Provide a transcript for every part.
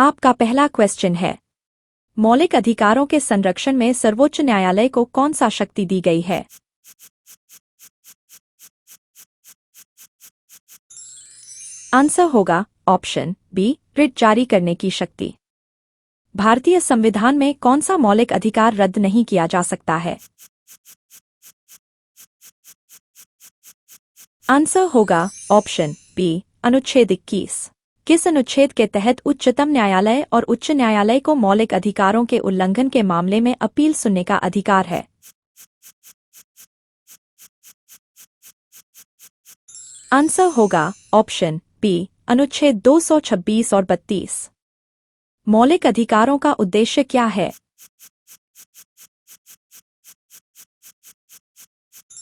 आपका पहला क्वेश्चन है, मौलिक अधिकारों के संरक्षण में सर्वोच्च न्यायालय को कौन सा शक्ति दी गई है? आंसर होगा ऑप्शन बी, रिट जारी करने की शक्ति। भारतीय संविधान में कौन सा मौलिक अधिकार रद्द नहीं किया जा सकता है? आंसर होगा ऑप्शन बी, अनुच्छेद 21। किस अनुच्छेद के तहत उच्चतम न्यायालय और उच्च न्यायालय को मौलिक अधिकारों के उल्लंघन के मामले में अपील सुनने का अधिकार है? आंसर होगा ऑप्शन बी, अनुच्छेद 226 और 32। मौलिक अधिकारों का उद्देश्य क्या है?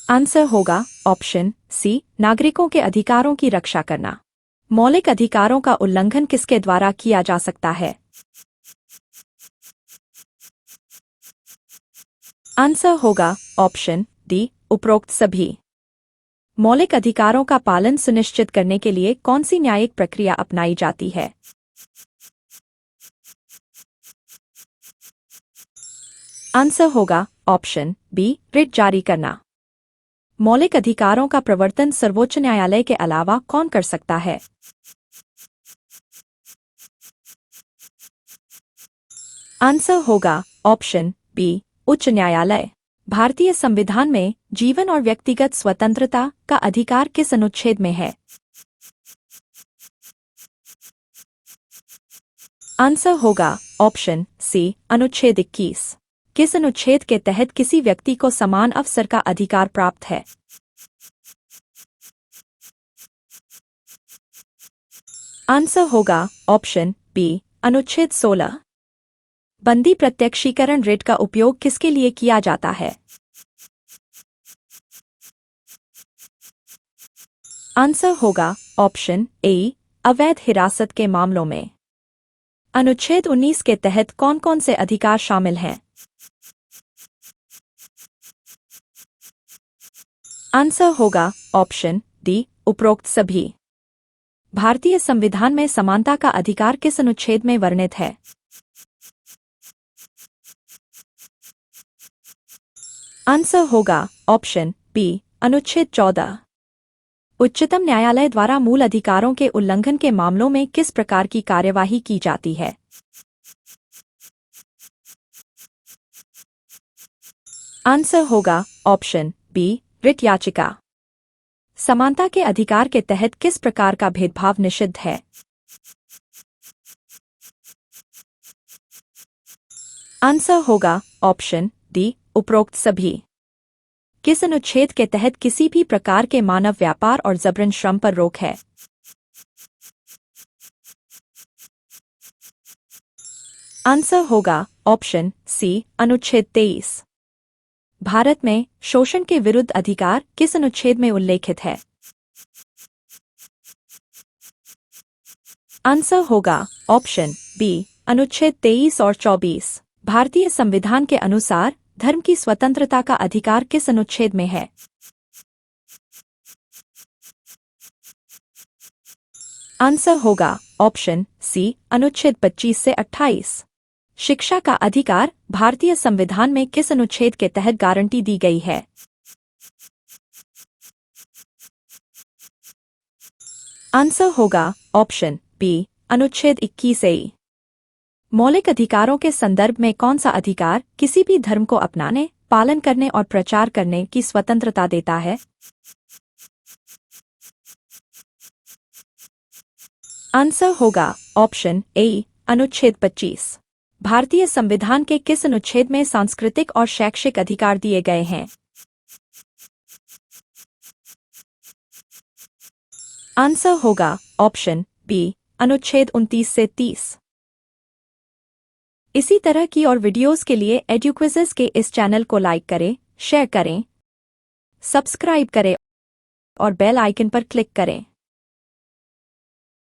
आंसर होगा ऑप्शन सी, नागरिकों के अधिकारों की रक्षा करना। मौलिक अधिकारों का उल्लंघन किसके द्वारा किया जा सकता है? आंसर होगा ऑप्शन डी, उपरोक्त सभी। मौलिक अधिकारों का पालन सुनिश्चित करने के लिए कौन सी न्यायिक प्रक्रिया अपनाई जाती है? आंसर होगा ऑप्शन बी, रिट जारी करना। मौलिक अधिकारों का प्रवर्तन सर्वोच्च न्यायालय के अलावा कौन कर सकता है? आंसर होगा ऑप्शन बी, उच्च न्यायालय। भारतीय संविधान में जीवन और व्यक्तिगत स्वतंत्रता का अधिकार किस अनुच्छेद में है? आंसर होगा ऑप्शन सी, अनुच्छेद 21। किस अनुच्छेद के तहत किसी व्यक्ति को समान अवसर का अधिकार प्राप्त है? आंसर होगा ऑप्शन बी, अनुच्छेद 16। बंदी प्रत्यक्षीकरण रिट का उपयोग किसके लिए किया जाता है? आंसर होगा ऑप्शन ए, अवैध हिरासत के मामलों में। अनुच्छेद 19 के तहत कौन कौन से अधिकार शामिल हैं? आंसर होगा ऑप्शन डी, उपरोक्त सभी। भारतीय संविधान में समानता का अधिकार किस अनुच्छेद में वर्णित है? आंसर होगा ऑप्शन बी, अनुच्छेद 14। उच्चतम न्यायालय द्वारा मूल अधिकारों के उल्लंघन के मामलों में किस प्रकार की कार्यवाही की जाती है? आंसर होगा ऑप्शन बी, रिट याचिका। समानता के अधिकार के तहत किस प्रकार का भेदभाव निषिद्ध है? आंसर होगा ऑप्शन डी, उपरोक्त सभी। किस अनुच्छेद के तहत किसी भी प्रकार के मानव व्यापार और जबरन श्रम पर रोक है? आंसर होगा ऑप्शन सी, अनुच्छेद 23। भारत में शोषण के विरुद्ध अधिकार किस अनुच्छेद में उल्लेखित है? आंसर होगा ऑप्शन बी, अनुच्छेद 23 और 24। भारतीय संविधान के अनुसार धर्म की स्वतंत्रता का अधिकार किस अनुच्छेद में है? आंसर होगा ऑप्शन सी, अनुच्छेद 25 से 28। शिक्षा का अधिकार भारतीय संविधान में किस अनुच्छेद के तहत गारंटी दी गई है? आंसर होगा ऑप्शन बी, अनुच्छेद 21A। मौलिक अधिकारों के संदर्भ में कौन सा अधिकार किसी भी धर्म को अपनाने, पालन करने और प्रचार करने की स्वतंत्रता देता है? आंसर होगा ऑप्शन ए, अनुच्छेद 25। भारतीय संविधान के किस अनुच्छेद में सांस्कृतिक और शैक्षिक अधिकार दिए गए हैं? आंसर होगा ऑप्शन बी, अनुच्छेद 29 से 30। इसी तरह की और वीडियोस के लिए एडुक्विज़ के इस चैनल को लाइक करें, शेयर करें, सब्सक्राइब करें और बेल आइकन पर क्लिक करें।